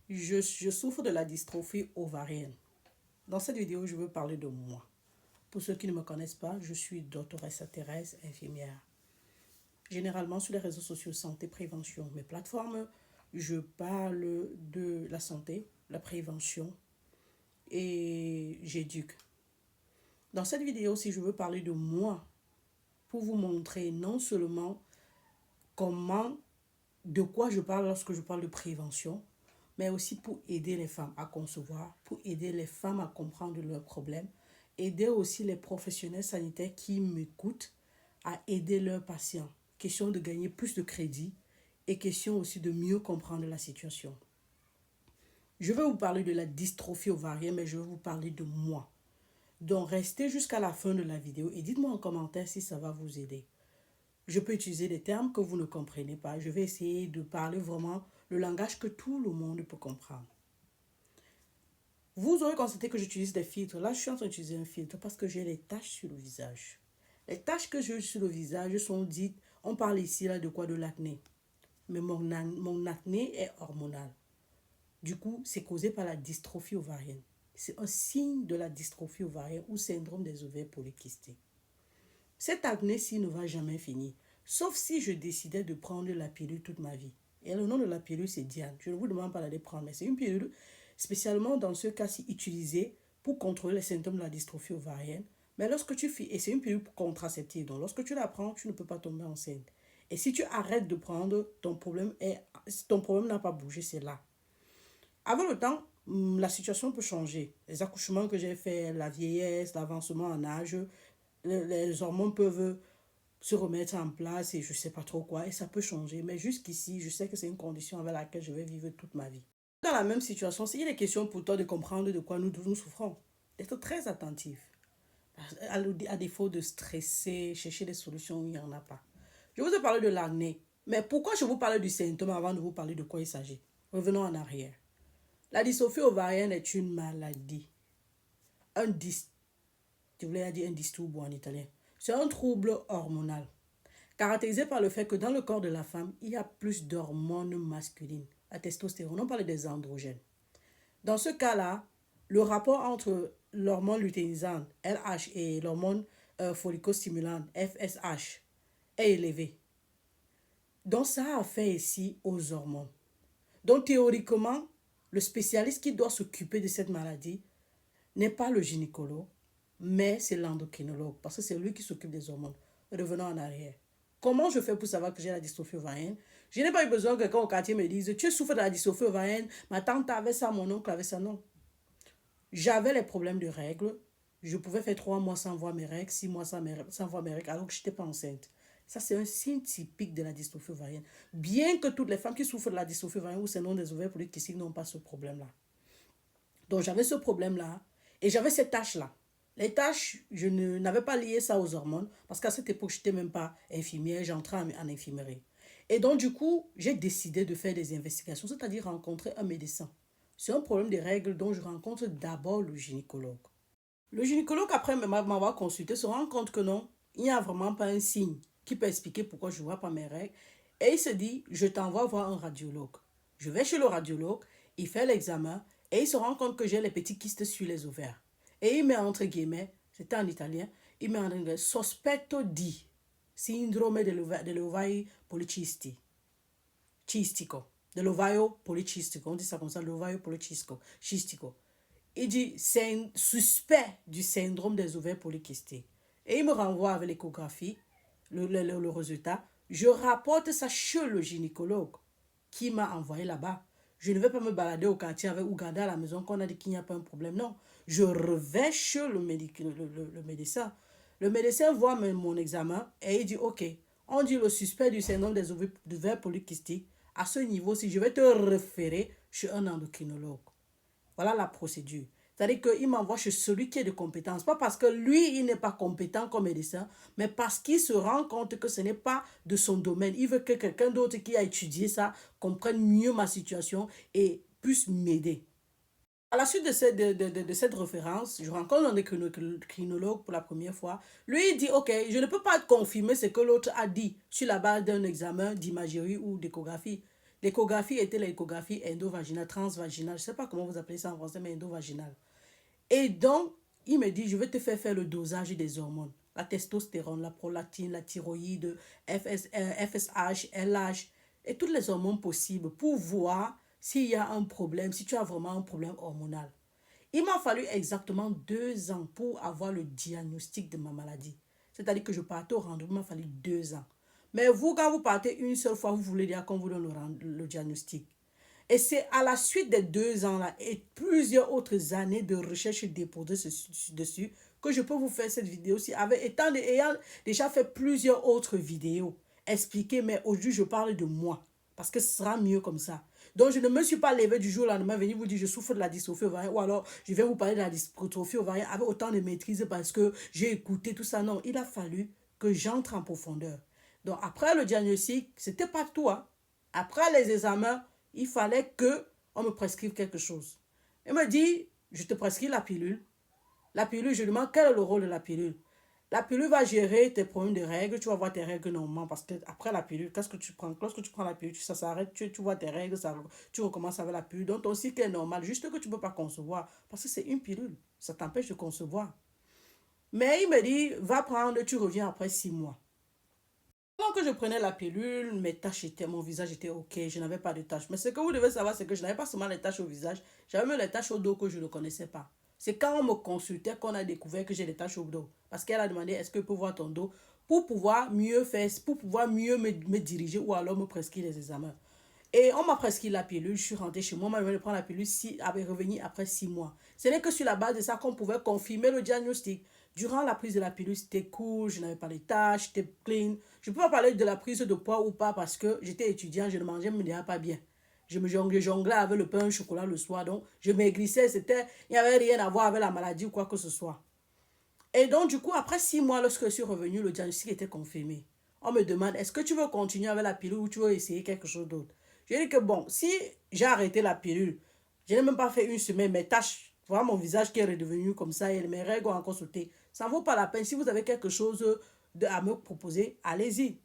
Je souffre de la dystrophie ovarienne. Dans cette vidéo, je veux parler de moi. Pour ceux qui ne me connaissent pas, je suis doctoresse Thérèse, infirmière. Généralement, sur les réseaux sociaux santé, prévention, mes plateformes, je parle de la santé, la prévention et j'éduque. Dans cette vidéo aussi, je veux parler de moi pour vous montrer non seulement de quoi je parle lorsque je parle de prévention, mais aussi pour aider les femmes à concevoir, pour aider les femmes à comprendre leurs problèmes, aider aussi les professionnels sanitaires qui m'écoutent à aider leurs patients. Question de gagner plus de crédit et question aussi de mieux comprendre la situation. Je vais vous parler de la dystrophie ovarienne, mais je vais vous parler de moi. Donc restez jusqu'à la fin de la vidéo et dites-moi en commentaire si ça va vous aider. Je peux utiliser des termes que vous ne comprenez pas. Je vais essayer de parler vraiment le langage que tout le monde peut comprendre. Vous aurez constaté que j'utilise des filtres. Là, je suis en train d'utiliser un filtre parce que j'ai les taches sur le visage. Les taches que j'ai sur le visage sont dites, on parle ici là de quoi? De l'acné. Mais mon acné est hormonal. Du coup, c'est causé par la dystrophie ovarienne. C'est un signe de la dystrophie ovarienne ou syndrome des ovaires polykystiques. Cette acné-ci ne va jamais finir, sauf si je décidais de prendre la pilule toute ma vie. Et le nom de la pilule, c'est Diane. Je ne vous demande pas d'aller prendre, mais c'est une pilule spécialement dans ce cas-ci utilisée pour contrôler les symptômes de la dystrophie ovarienne. Mais lorsque tu fais, et c'est une pilule contraceptive, donc lorsque tu la prends, tu ne peux pas tomber enceinte. Et si tu arrêtes de prendre, ton problème n'a pas bougé, c'est là. Avec le temps, la situation peut changer. Les accouchements que j'ai faits, la vieillesse, l'avancement en âge, les hormones peuvent se remettre en place et je ne sais pas trop quoi. Et ça peut changer. Mais jusqu'ici, je sais que c'est une condition avec laquelle je vais vivre toute ma vie. Dans la même situation, s'il est question pour toi de comprendre de quoi nous souffrons, d'être très attentif. À défaut de stresser, chercher des solutions où il n'y en a pas. Je vous ai parlé de l'acné. Mais pourquoi je vous parle du symptôme avant de vous parler de quoi il s'agit? Revenons en arrière. La dystrophie ovarienne est une maladie. Je voulais dire un disturbo en italien. C'est un trouble hormonal caractérisé par le fait que dans le corps de la femme, il y a plus d'hormones masculines. La testostérone, on parle des androgènes. Dans ce cas-là, le rapport entre l'hormone luteinisante, LH, et l'hormone follicostimulante, FSH, est élevé. Donc ça a fait ici aux hormones. Donc théoriquement, le spécialiste qui doit s'occuper de cette maladie n'est pas le gynécologue, mais c'est l'endocrinologue, parce que c'est lui qui s'occupe des hormones. Revenons en arrière. Comment je fais pour savoir que j'ai la dystrophie ovarienne? Je n'ai pas eu besoin que quelqu'un au quartier me dise, tu souffres de la dystrophie ovarienne, ma tante avait ça, mon oncle avait ça. Non. J'avais les problèmes de règles. Je pouvais faire 3 mois sans voir mes règles, 6 mois sans voir mes règles, alors que je n'étais pas enceinte. Ça, c'est un signe typique de la dystrophie ovarienne. Bien que toutes les femmes qui souffrent de la dystrophie ovarienne ou syndrome des ovaires polykystiques n'ont pas ce problème-là. Donc, j'avais ce problème-là et j'avais ces taches-là. Les taches, je n'avais pas lié ça aux hormones parce qu'à cette époque, je n'étais même pas infirmière, j'entrais en infirmerie. Et donc, du coup, j'ai décidé de faire des investigations, c'est-à-dire rencontrer un médecin. C'est un problème des règles dont je rencontre d'abord le gynécologue. Le gynécologue, après m'avoir consulté, se rend compte que non, il n'y a vraiment pas un signe qui peut expliquer pourquoi je ne vois pas mes règles. Et il se dit, je t'envoie voir un radiologue. Je vais chez le radiologue, il fait l'examen et il se rend compte que j'ai les petits kystes sur les ovaires. Et il met entre guillemets, c'était en italien, il met en anglais, sospetto di sindrome dell'ovaio policistico. De l'ovaio policistico, on dit ça comme ça, l'ovaio policistico. Il dit, c'est un suspect du syndrome des ovaires polykystiques. Et il me renvoie avec l'échographie, le résultat. Je rapporte ça chez le gynécologue qui m'a envoyé là-bas. Je ne vais pas me balader au quartier avec ou garder à la maison qu'on a dit qu'il n'y a pas un problème. Non, je revais chez le médecin. Le médecin voit mon examen et il dit, ok, on dit le suspect du syndrome des ovaires polykystiques. À ce niveau-ci, je vais te référer chez un endocrinologue. Voilà la procédure. C'est-à-dire qu'il m'envoie chez celui qui est de compétence. Pas parce que lui, il n'est pas compétent comme médecin, mais parce qu'il se rend compte que ce n'est pas de son domaine. Il veut que quelqu'un d'autre qui a étudié ça comprenne mieux ma situation et puisse m'aider. À la suite de cette référence, je rencontre un endocrinologue pour la première fois. Lui, il dit, ok, je ne peux pas confirmer ce que l'autre a dit sur la base d'un examen d'imagerie ou d'échographie. L'échographie était l'échographie endovaginale, transvaginale. Je ne sais pas comment vous appelez ça en français, mais endovaginale. Et donc, il me dit, je vais te faire le dosage des hormones. La testostérone, la prolactine, la thyroïde, FSH, LH, et toutes les hormones possibles pour voir s'il y a un problème, si tu as vraiment un problème hormonal. Il m'a fallu exactement 2 ans pour avoir le diagnostic de ma maladie. C'est-à-dire que je partais au rendez-vous, il m'a fallu 2 ans. Mais vous, quand vous partez une seule fois, vous voulez dire qu'on vous donne le diagnostic. Et c'est à la suite des 2 ans-là et plusieurs autres années de recherche et déposées dessus que je peux vous faire cette vidéo aussi, ayant déjà fait plusieurs autres vidéos expliquées, mais aujourd'hui je parle de moi, parce que ce sera mieux comme ça. Donc je ne me suis pas levée du jour au lendemain, venir vous dire je souffre de la dystrophie ovarienne, ou alors je vais vous parler de la dystrophie ovarienne avec autant de maîtrise parce que j'ai écouté tout ça. Non, il a fallu que j'entre en profondeur. Donc après le diagnostic, c'était pas tout, hein. Après les examens, il fallait que on me prescrive quelque chose. Il me dit, je te prescris la pilule. La pilule, je lui demande quel est le rôle de la pilule. La pilule va gérer tes problèmes de règles. Tu vas voir tes règles normalement parce que après la pilule, qu'est-ce que tu prends? Lorsque tu prends la pilule, ça s'arrête, tu vois tes règles, tu recommences avec la pilule. Donc ton cycle est normal, juste que tu ne peux pas concevoir parce que c'est une pilule. Ça t'empêche de concevoir. Mais il me dit, va prendre, tu reviens après 6 mois. Pendant que je prenais la pilule, mon visage était ok, je n'avais pas de taches. Mais ce que vous devez savoir, c'est que je n'avais pas seulement les taches au visage, j'avais même les taches au dos que je ne connaissais pas. C'est quand on me consultait qu'on a découvert que j'ai des taches au dos. Parce qu'elle a demandé, est-ce que je peux voir ton dos pour pouvoir mieux faire, pour pouvoir mieux me diriger ou alors me prescrire les examens. Et on m'a prescrit la pilule, je suis rentrée chez moi, on m'a demandé de prendre la pilule, avait revenu après 6 mois. Ce n'est que sur la base de ça qu'on pouvait confirmer le diagnostic. Durant la prise de la pilule, c'était cool, je n'avais pas de tâches, j'étais clean. Je ne peux pas parler de la prise de poids ou pas parce que j'étais étudiant, je ne mangeais déjà pas bien. Je jonglais avec le pain au chocolat le soir, donc je maigrissais, il n'y avait rien à voir avec la maladie ou quoi que ce soit. Et donc, du coup, après 6 mois, lorsque je suis revenue, le diagnostic était confirmé. On me demande, est-ce que tu veux continuer avec la pilule ou tu veux essayer quelque chose d'autre? Je dis que bon, si j'ai arrêté la pilule, je n'ai même pas fait une semaine, mes taches, voilà mon visage qui est redevenu comme ça et mes règles ont encore sauté. Ça ne vaut pas la peine. Si vous avez quelque chose à me proposer, allez-y.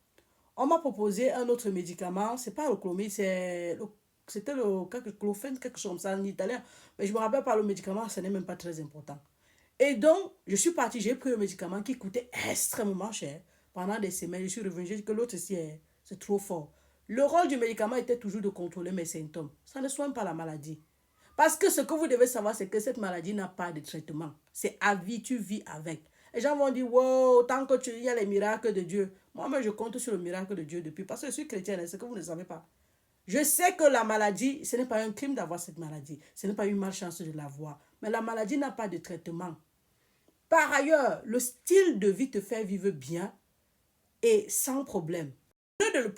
On m'a proposé un autre médicament, c'est pas le chlomid, c'était le clofène, quelque chose comme ça en italien. Mais je ne me rappelle pas le médicament, ce n'est même pas très important. Et donc, je suis partie, j'ai pris un médicament qui coûtait extrêmement cher. Pendant des semaines, je suis revenue, j'ai dit que l'autre ici, c'est trop fort. Le rôle du médicament était toujours de contrôler mes symptômes. Ça ne soigne pas la maladie. Parce que ce que vous devez savoir, c'est que cette maladie n'a pas de traitement. C'est à vie, tu vis avec. Les gens vont dire, wow, tant que il y a les miracles de Dieu. Moi-même, je compte sur le miracle de Dieu depuis, parce que je suis chrétienne, c'est que vous ne savez pas. Je sais que la maladie, ce n'est pas un crime d'avoir cette maladie. Ce n'est pas une malchance de l'avoir. Mais la maladie n'a pas de traitement. Par ailleurs, le style de vie te fait vivre bien et sans problème.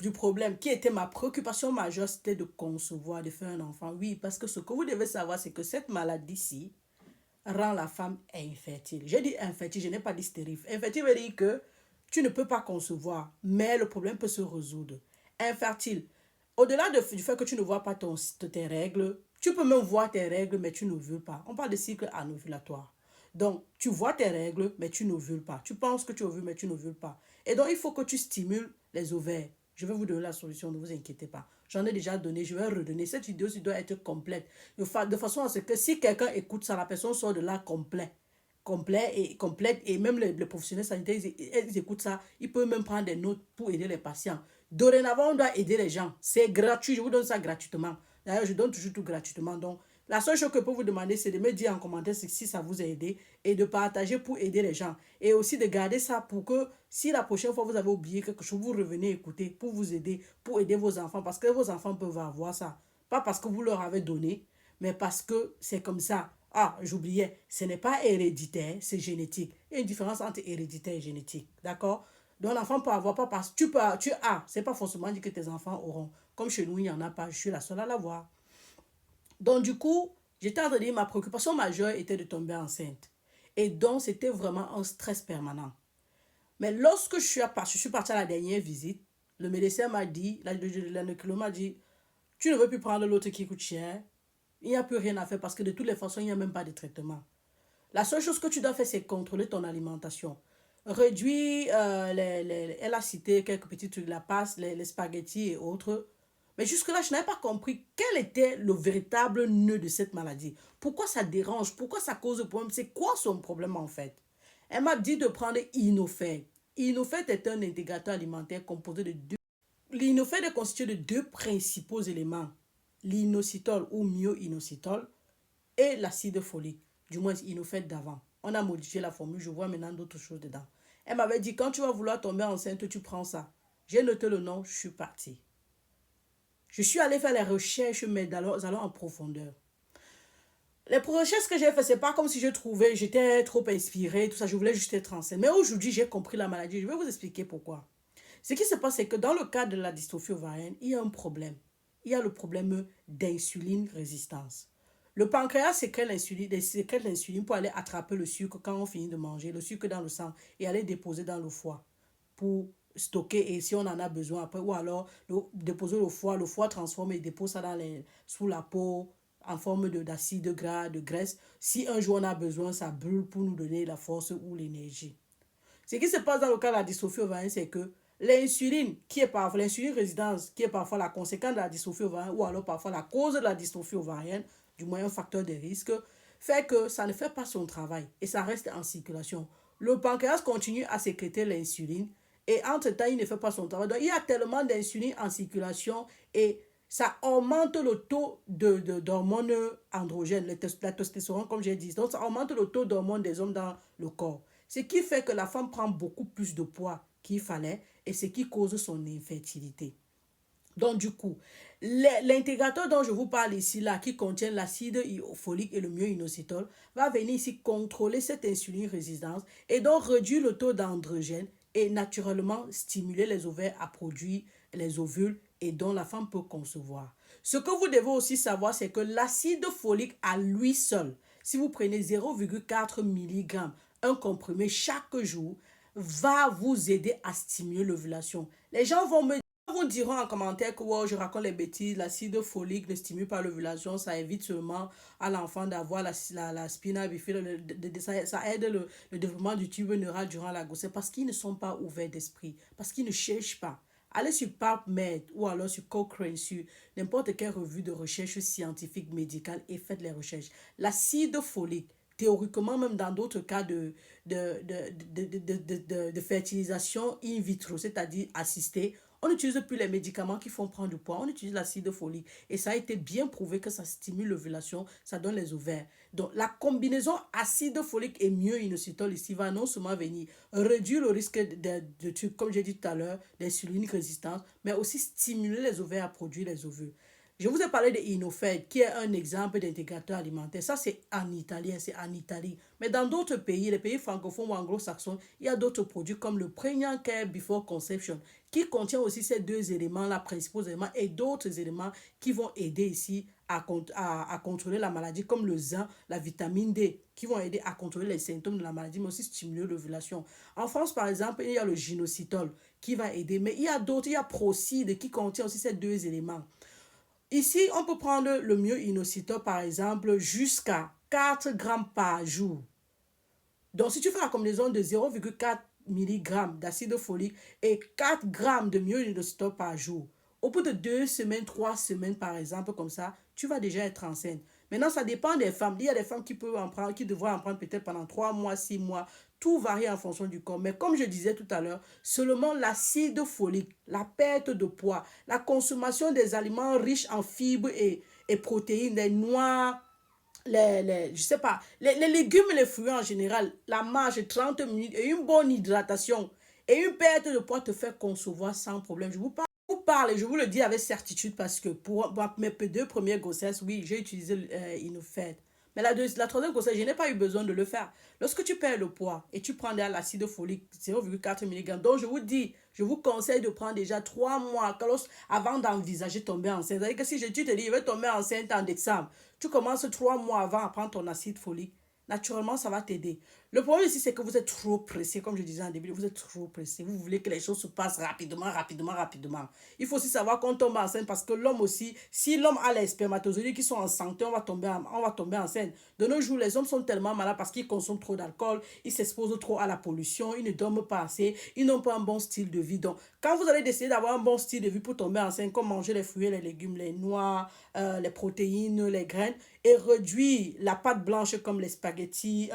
Du problème qui était ma préoccupation majeure, c'était de concevoir, de faire un enfant. Oui, parce que ce que vous devez savoir, c'est que cette maladie-ci rend la femme infertile. J'ai dit infertile, je n'ai pas dit stérile. Infertile veut dire que tu ne peux pas concevoir, mais le problème peut se résoudre. Infertile, au-delà du fait que tu ne vois pas tes règles, tu peux même voir tes règles, mais tu n'ovules pas. On parle de cycle anovulatoire. Donc, tu vois tes règles, mais tu n'ovules pas. Tu penses que tu ovules, mais tu n'ovules pas. Et donc, il faut que tu stimules les ovaires. Je vais vous donner la solution, ne vous inquiétez pas. J'en ai déjà donné, je vais redonner. Cette vidéo doit être complète. De façon à ce que si quelqu'un écoute ça, la personne sort de là complète. Et même les professionnels sanitaires, ils écoutent ça. Ils peuvent même prendre des notes pour aider les patients. Dorénavant, on doit aider les gens. C'est gratuit, je vous donne ça gratuitement. D'ailleurs, je donne toujours tout gratuitement. Donc, la seule chose que je peux vous demander, c'est de me dire en commentaire si ça vous a aidé et de partager pour aider les gens. Et aussi de garder ça pour que si la prochaine fois vous avez oublié quelque chose, vous revenez écouter pour vous aider, pour aider vos enfants. Parce que vos enfants peuvent avoir ça. Pas parce que vous leur avez donné, mais parce que c'est comme ça. Ah, j'oubliais, ce n'est pas héréditaire, c'est génétique. Il y a une différence entre héréditaire et génétique. D'accord? Donc l'enfant peut avoir pas parce que tu as. C'est pas forcément dit que tes enfants auront. Comme chez nous, il n'y en a pas. Je suis la seule à l'avoir. Donc, du coup, j'étais en train de dire, ma préoccupation majeure était de tomber enceinte. Et donc, c'était vraiment un stress permanent. Mais lorsque je suis partie à la dernière visite, le médecin m'a dit, l'endocrinologue m'a dit, tu ne veux plus prendre l'autre qui coûte cher. Il n'y a plus rien à faire parce que de toutes les façons, il n'y a même pas de traitement. La seule chose que tu dois faire, c'est contrôler ton alimentation. Réduire, elle a cité quelques petits trucs, la pâte, les spaghettis et autres. Mais jusque-là, je n'avais pas compris quel était le véritable nœud de cette maladie. Pourquoi ça dérange? Pourquoi ça cause problème? C'est quoi son problème en fait? Elle m'a dit de prendre Inofed. Inofed est un intégrateur alimentaire composé de deux. L'inofed est constitué de deux principaux éléments, l'inositol ou myo-inositol et l'acide folique, du moins Inofed d'avant. On a modifié la formule, je vois maintenant d'autres choses dedans. Elle m'avait dit, quand tu vas vouloir tomber enceinte, tu prends ça. J'ai noté le nom, je suis partie. Je suis allée faire les recherches, mais allons en profondeur. Les recherches que j'ai faites, c'est pas comme si je trouvais, j'étais trop inspirée, tout ça, je voulais juste être enceinte. Mais aujourd'hui, j'ai compris la maladie. Je vais vous expliquer pourquoi. Ce qui se passe, c'est que dans le cas de la dystrophie ovarienne, il y a un problème. Il y a le problème d'insuline résistance. Le pancréas sécrète l'insuline pour aller attraper le sucre quand on finit de manger, le sucre dans le sang, et aller déposer dans le foie pour stocker et si on en a besoin après, ou alors déposer le foie transforme et dépose ça sous la peau en forme d'acide gras, de graisse. Si un jour on a besoin, ça brûle pour nous donner la force ou l'énergie. Ce qui se passe dans le cas de la dystrophie ovarienne, c'est que l'insuline, l'insuline résistance, qui est parfois la conséquence de la dystrophie ovarienne, ou alors parfois la cause de la dystrophie ovarienne, du moins un facteur de risque, fait que ça ne fait pas son travail et ça reste en circulation. Le pancréas continue à sécréter l'insuline et entre-temps, il ne fait pas son travail. Donc, il y a tellement d'insuline en circulation et ça augmente le taux d'hormones androgènes, la testostérone, comme j'ai dit. Donc, ça augmente le taux d'hormones des hommes dans le corps. Ce qui fait que la femme prend beaucoup plus de poids qu'il fallait et ce qui cause son infertilité. Donc, du coup, l'intégrateur dont je vous parle ici, là, qui contient l'acide folique et le myo-inositol, va venir ici contrôler cette insuline résistance et donc réduire le taux d'androgène et naturellement stimuler les ovaires à produire les ovules et dont la femme peut concevoir. Ce que vous devez aussi savoir, c'est que l'acide folique à lui seul, si vous prenez 0,4 mg, un comprimé chaque jour, va vous aider à stimuler l'ovulation. Les gens vous diront en commentaire que wow, je raconte les bêtises, l'acide folique ne stimule pas l'ovulation, ça évite seulement à l'enfant d'avoir la spina bifida, ça aide le développement du tube neural durant la grossesse parce qu'ils ne sont pas ouverts d'esprit, parce qu'ils ne cherchent pas. Allez sur PubMed ou alors sur Cochrane, sur n'importe quelle revue de recherche scientifique médicale et faites les recherches. L'acide folique, théoriquement même dans d'autres cas de fertilisation in vitro, c'est-à-dire assistée, on n'utilise plus les médicaments qui font prendre du poids, on utilise l'acide folique. Et ça a été bien prouvé que ça stimule l'ovulation, ça donne les ovaires. Donc la combinaison acide folique et myo-inositol ici va non seulement venir réduire le risque comme j'ai dit tout à l'heure, d'insuline résistance, mais aussi stimuler les ovaires à produire les ovules. Je vous ai parlé de Inofed, qui est un exemple d'intégrateur alimentaire. Ça, c'est en italien, c'est en Italie. Mais dans d'autres pays, les pays francophones ou anglo-saxons, il y a d'autres produits comme le Pregnant Care Before Conception, qui contient aussi ces deux éléments-là, principaux éléments, et d'autres éléments qui vont aider ici à contrôler la maladie, comme le zinc, la vitamine D, qui vont aider à contrôler les symptômes de la maladie, mais aussi stimuler l'ovulation. En France, par exemple, il y a le gynositol qui va aider, mais il y a d'autres, il y a Procide qui contient aussi ces deux éléments. Ici, on peut prendre le myo-inositol, par exemple, jusqu'à 4 grammes par jour. Donc, si tu fais la combinaison de 0,4 mg d'acide folique et 4 grammes de myo-inositol par jour, au bout de 2 semaines, 3 semaines, par exemple, comme ça, tu vas déjà être enceinte. Maintenant, ça dépend des femmes. Il y a des femmes qui peuvent en prendre, qui devraient en prendre peut-être pendant 3 mois, 6 mois. Tout varie en fonction du corps. Mais comme je disais tout à l'heure, seulement l'acide folique, la perte de poids, la consommation des aliments riches en fibres et protéines, les noix, je sais pas, les légumes et les fruits en général, la marche 30 minutes et une bonne hydratation et une perte de poids te fait concevoir sans problème. Je vous parle et je vous le dis avec certitude parce que pour mes deux premières grossesses, oui, j'ai utilisé Inofed. Mais la troisième grossesse, je n'ai pas eu besoin de le faire. Lorsque tu perds le poids et tu prends de l'acide folique 0,4 mg, donc je vous dis, je vous conseille de prendre déjà 3 mois avant d'envisager tomber enceinte. C'est-à-dire que si tu te dis, je vais tomber enceinte en décembre, tu commences 3 mois avant à prendre ton acide folique. Naturellement, ça va t'aider. Le problème ici, c'est que vous êtes trop pressé, comme je disais en début, vous êtes trop pressé. Vous voulez que les choses se passent rapidement, rapidement, rapidement. Il faut aussi savoir qu'on tombe enceinte parce que l'homme aussi, si l'homme a les spermatozoïdes qui sont en santé, on va tomber enceinte. De nos jours, les hommes sont tellement malades parce qu'ils consomment trop d'alcool, ils s'exposent trop à la pollution, ils ne dorment pas assez, ils n'ont pas un bon style de vie. Donc, quand vous allez décider d'avoir un bon style de vie pour tomber enceinte, comme manger les fruits, les légumes, les noix, les protéines, les graines, et réduire la pâte blanche comme les spaghettis,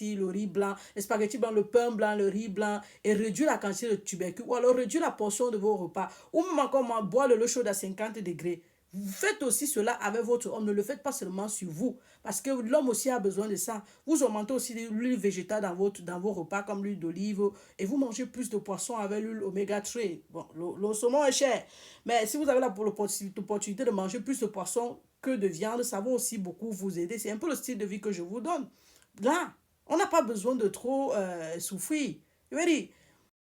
le riz blanc, les spaghettis blancs, le pain blanc, le riz blanc, et réduire la quantité de tubercules, ou alors réduire la portion de vos repas, ou même encore boire de l'eau chaude à 50 degrés. Vous faites aussi cela avec votre homme, ne le faites pas seulement sur vous, parce que l'homme aussi a besoin de ça. Vous augmentez aussi l'huile végétale dans vos repas, comme l'huile d'olive, et vous mangez plus de poissons avec l'huile oméga 3. Bon, le saumon est cher, mais si vous avez l'opportunité de manger plus de poissons que de viande, ça va aussi beaucoup vous aider. C'est un peu le style de vie que je vous donne. Là, on n'a pas besoin de trop souffrir. Je veux dire,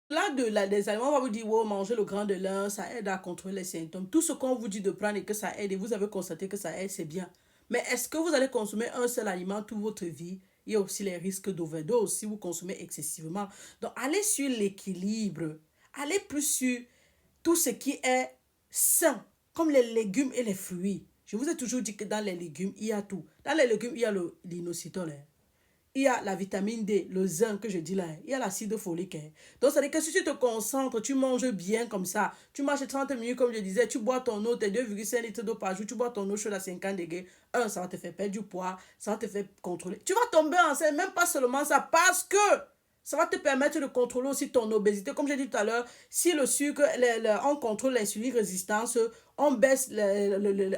là, des aliments, on va vous dire, wow, manger le grain de lin, ça aide à contrôler les symptômes. Tout ce qu'on vous dit de prendre et que ça aide, et vous avez constaté que ça aide, c'est bien. Mais est-ce que vous allez consommer un seul aliment toute votre vie? Il y a aussi les risques d'overdose si vous consommez excessivement. Donc, allez sur l'équilibre. Allez plus sur tout ce qui est sain, comme les légumes et les fruits. Je vous ai toujours dit que dans les légumes, il y a tout. Dans les légumes, il y a l'inositol. Il y a la vitamine D, le zinc que je dis là, il y a l'acide folique. Donc, ça veut dire que si tu te concentres, tu manges bien comme ça, tu marches 30 minutes comme je disais, tu bois ton eau, tes 2,5 litres d'eau par jour, tu bois ton eau chaude à 50 degrés, ça va te faire perdre du poids, ça va te faire contrôler. Tu vas tomber enceinte, même pas seulement ça, parce que ça va te permettre de contrôler aussi ton obésité. Comme j'ai dit tout à l'heure, si le sucre, on contrôle l'insuline résistance, on baisse,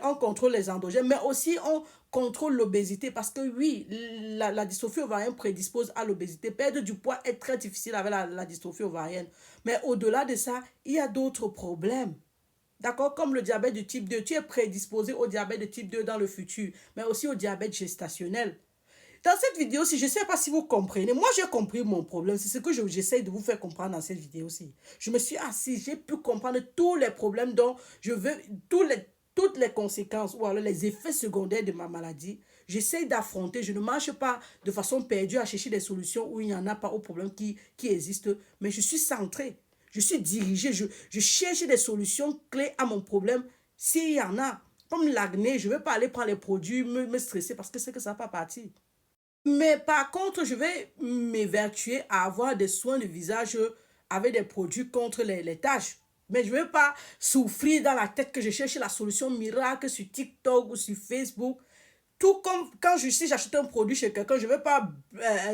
on contrôle les androgènes, mais aussi on contrôle l'obésité. Parce que oui, la dystrophie ovarienne prédispose à l'obésité. Perdre du poids est très difficile avec la dystrophie ovarienne. Mais au-delà de ça, il y a d'autres problèmes. D'accord? Comme le diabète de type 2. Tu es prédisposé au diabète de type 2 dans le futur, mais aussi au diabète gestationnel. Dans cette vidéo-ci, je ne sais pas si vous comprenez. Moi, j'ai compris mon problème. C'est ce que j'essaie de vous faire comprendre dans cette vidéo-ci. Je me suis assise, j'ai pu comprendre tous les problèmes dont je veux, toutes les conséquences ou alors les effets secondaires de ma maladie. J'essaie d'affronter. Je ne marche pas de façon perdue à chercher des solutions où il n'y en a pas aux problèmes qui existent. Mais je suis centré. Je suis dirigé. Je cherche des solutions clés à mon problème s'il y en a. Comme l'acné, je ne vais pas aller prendre les produits, me stresser parce que c'est que ça ne va pas partir. Mais par contre, je vais m'évertuer à avoir des soins de visage avec des produits contre les taches. Mais je ne vais pas souffrir dans la tête que je cherche la solution miracle sur TikTok ou sur Facebook. Tout comme quand si j'achète un produit chez quelqu'un, je ne vais pas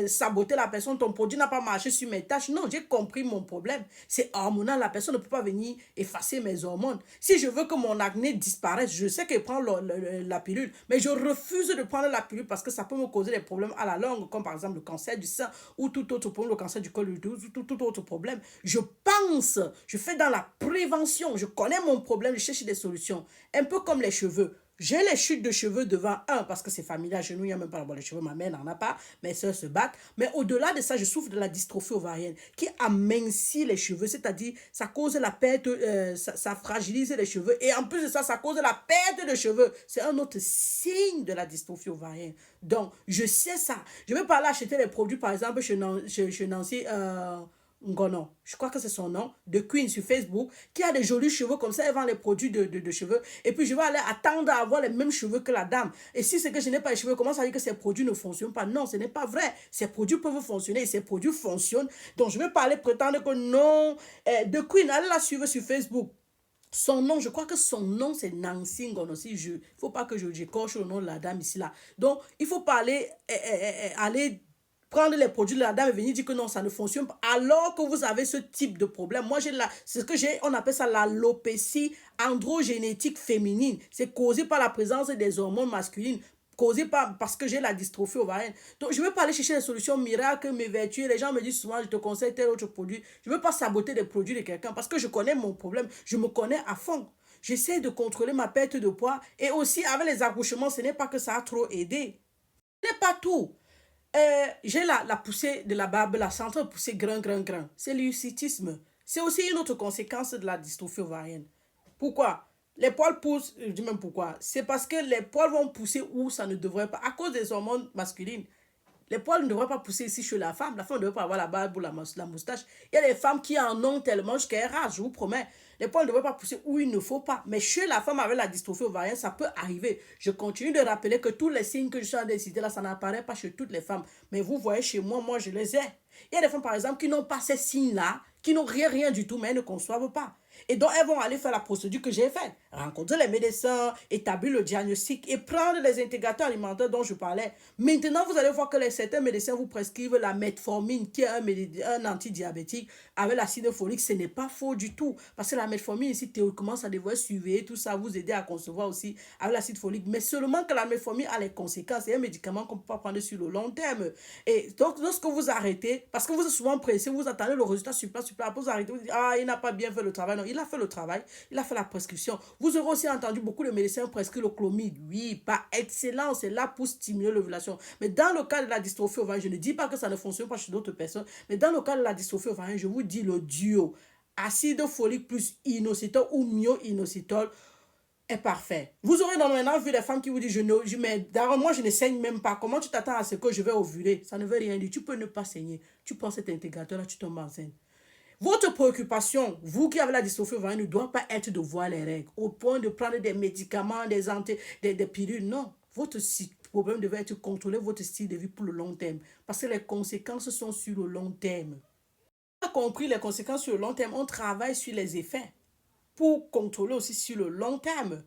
saboter la personne. Ton produit n'a pas marché sur mes tâches. Non, j'ai compris mon problème. C'est hormonal. La personne ne peut pas venir effacer mes hormones. Si je veux que mon acné disparaisse, je sais qu'elle prend la pilule. Mais je refuse de prendre la pilule parce que ça peut me causer des problèmes à la longue, comme par exemple le cancer du sein ou tout autre problème, le cancer du col, tout autre problème. Je pense, je fais dans la prévention. Je connais mon problème, je cherche des solutions. Un peu comme les cheveux. J'ai les chutes de cheveux devant parce que c'est familial chez nous, il n'y a même pas les cheveux, ma mère n'en a pas, mes soeurs se battent. Mais au-delà de ça, je souffre de la dystrophie ovarienne qui amincit les cheveux, c'est-à-dire ça cause la perte, ça fragilise les cheveux et en plus de ça, ça cause la perte de cheveux. C'est un autre signe de la dystrophie ovarienne. Donc, je sais ça. Je vais pas aller acheter les produits, par exemple, chez Nancy, Ngono, je crois que c'est son nom, de Queen sur Facebook, qui a des jolis cheveux comme ça, elle vend les produits de cheveux, et puis je vais aller attendre à avoir les mêmes cheveux que la dame. Et si c'est que je n'ai pas les cheveux, comment ça veut dire que ces produits ne fonctionnent pas? Non, ce n'est pas vrai. Ces produits peuvent fonctionner et ces produits fonctionnent. Donc je ne vais pas aller prétendre que non. De Queen, allez la suivre sur Facebook. Son nom, je crois que son nom, c'est Nancy Ngono. Il ne faut pas que j'écorche le nom de la dame ici, là. Donc, il ne faut pas aller prendre les produits de la dame et venir dire que non, ça ne fonctionne pas, alors que vous avez ce type de problème. Moi, c'est ce que on appelle ça l'alopécie androgénétique féminine. C'est causé par la présence des hormones masculines, causé parce que j'ai la dystrophie ovarienne. Donc, je ne veux pas aller chercher des solutions miracles, m'évertuer. Les gens me disent souvent, je te conseille tel autre produit. Je ne veux pas saboter des produits de quelqu'un parce que je connais mon problème. Je me connais à fond. J'essaie de contrôler ma perte de poids. Et aussi, avec les accouchements, ce n'est pas que ça a trop aidé. Ce n'est pas tout. J'ai la poussée de la barbe, la centre poussée grain. C'est l'hirsutisme. C'est aussi une autre conséquence de la dystrophie ovarienne. Pourquoi? Les poils poussent, je dis même pourquoi. C'est parce que les poils vont pousser où ça ne devrait pas, à cause des hormones masculines. Les poils ne devraient pas pousser ici chez la femme. La femme ne devrait pas avoir la barbe ou la moustache. Il y a des femmes qui en ont tellement jusqu'à rare, je vous promets. Les poils ne devraient pas pousser où il ne faut pas. Mais chez la femme avec la dystrophie ovarienne, ça peut arriver. Je continue de rappeler que tous les signes que je suis en train de citer là, ça n'apparaît pas chez toutes les femmes. Mais vous voyez chez moi, moi je les ai. Il y a des femmes par exemple qui n'ont pas ces signes-là, qui n'ont rien du tout, mais elles ne conçoivent pas. Et donc, elles vont aller faire la procédure que j'ai faite. Rencontrer les médecins, établir le diagnostic et prendre les intégrateurs alimentaires dont je parlais. Maintenant, vous allez voir que certains médecins vous prescrivent la metformine, qui est un antidiabétique, avec l'acide folique. Ce n'est pas faux du tout. Parce que la metformine, ici, théoriquement, ça devrait suivre tout ça, vous aider à concevoir aussi avec l'acide folique. Mais seulement que la metformine a les conséquences. C'est un médicament qu'on ne peut pas prendre sur le long terme. Et donc, lorsque vous arrêtez, parce que vous êtes souvent pressé, vous attendez le résultat sur place, vous arrêtez, vous dites, ah, il n'a pas bien fait le travail. Non, il a fait le travail, il a fait la prescription. Vous aurez aussi entendu beaucoup de médecins prescrire le clomide. Oui, pas excellent, c'est là pour stimuler l'ovulation. Mais dans le cas de la dystrophie ovarienne, je ne dis pas que ça ne fonctionne pas chez d'autres personnes, mais dans le cas de la dystrophie ovarienne, je vous dis le duo acide folique plus inositol ou myo-inositol est parfait. Vous aurez maintenant vu des femmes qui vous disent, mais moi je ne saigne même pas. Comment tu t'attends à ce que je vais ovuler? Ça ne veut rien dire. Tu peux ne pas saigner. Tu prends cet intégrateur là, tu tombes enceinte. Votre préoccupation, vous qui avez la dystrophie ovarienne, ne doit pas être de voir les règles, au point de prendre des médicaments, des pilules. Non, votre problème devait être contrôler votre style de vie pour le long terme, parce que les conséquences sont sur le long terme. On a compris les conséquences sur le long terme, on travaille sur les effets pour contrôler aussi sur le long terme.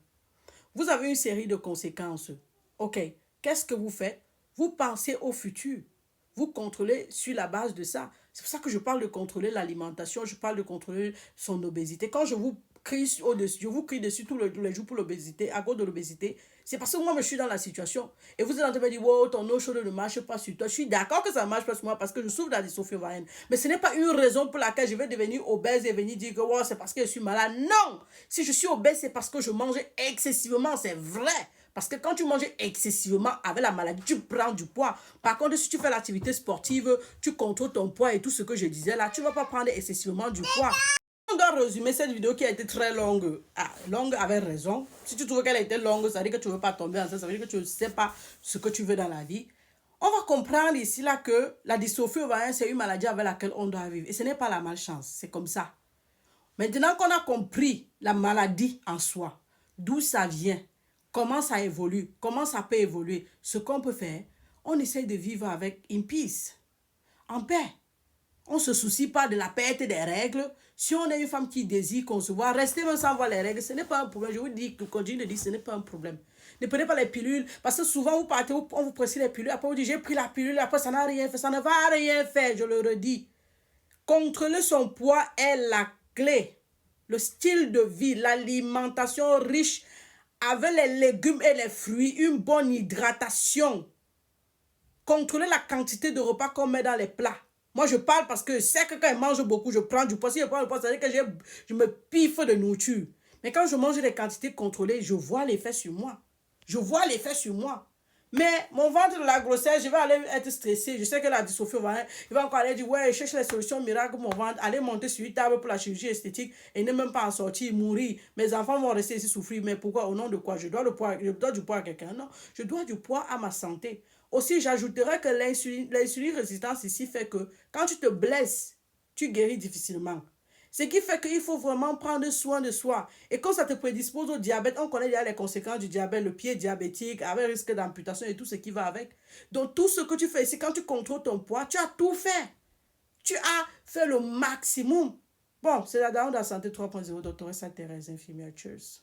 Vous avez une série de conséquences. Ok, qu'est-ce que vous faites? Vous pensez au futur. Vous contrôlez sur la base de ça. C'est pour ça que je parle de contrôler l'alimentation, je parle de contrôler son obésité. Quand je vous crie au-dessus, je vous crie dessus tous les jours pour l'obésité, à cause de l'obésité, c'est parce que moi, je suis dans la situation. Et vous êtes en train de me dire, wow, ton eau chaude ne marche pas sur toi. Je suis d'accord que ça marche pas sur moi parce que je souffre de la dystrophie ovarienne. Mais ce n'est pas une raison pour laquelle je vais devenir obèse et venir dire que wow, c'est parce que je suis malade. Non! Si je suis obèse, c'est parce que je mange excessivement, c'est vrai. Parce que quand tu manges excessivement avec la maladie, tu prends du poids. Par contre, si tu fais l'activité sportive, tu contrôles ton poids et tout ce que je disais là, tu ne vas pas prendre excessivement du poids. On doit résumer cette vidéo qui a été très longue. Ah, longue avec raison. Si tu trouves qu'elle a été longue, ça veut dire que tu ne veux pas tomber enceinte, ça veut dire que tu ne sais pas ce que tu veux dans la vie. On va comprendre ici là que la dystrophie ovarienne, c'est une maladie avec laquelle on doit vivre. Et ce n'est pas la malchance, c'est comme ça. Maintenant qu'on a compris la maladie en soi, d'où ça vient, comment ça évolue, comment ça peut évoluer, ce qu'on peut faire, on essaie de vivre avec in peace, en paix. On ne se soucie pas de la perte des règles. Si on est une femme qui désire concevoir, rester même sans voir les règles, ce n'est pas un problème. Je vous dis, je continue de dire, ce n'est pas un problème. Ne prenez pas les pilules, parce que souvent vous partez, on vous prescrit les pilules, après vous dites, j'ai pris la pilule, après ça n'a rien fait, ça ne va rien faire, je le redis. Contrôler son poids est la clé. Le style de vie, l'alimentation riche avec les légumes et les fruits, une bonne hydratation. Contrôler la quantité de repas qu'on met dans les plats. Moi, je parle parce que je sais que quand je mange beaucoup, je prends du poids. Si je prends du poids, ça veut dire que je me piffe de nourriture. Mais quand je mange des quantités contrôlées, je vois l'effet sur moi. Je vois l'effet sur moi. Mais mon ventre de la grossesse, je vais aller être stressée. Je sais que la dystrophie ovarienne, il va encore aller dire, ouais, je cherche les solutions miracles pour mon ventre, aller monter sur une table pour la chirurgie esthétique et ne même pas en sortir, mourir. Mes enfants vont rester ici souffrir. Mais pourquoi? Au nom de quoi? Je dois du poids à quelqu'un? Non, je dois du poids à ma santé. Aussi, j'ajouterais que l'insuline résistance ici fait que quand tu te blesses, tu guéris difficilement. Ce qui fait qu'il faut vraiment prendre soin de soi. Et quand ça te prédispose au diabète, on connaît déjà les conséquences du diabète, le pied diabétique, avec risque d'amputation et tout ce qui va avec. Donc, tout ce que tu fais ici, quand tu contrôles ton poids, tu as tout fait. Tu as fait le maximum. Bon, c'est la Daron de la santé 3.0, doctoresse Thérèse, infirmière. Cheers.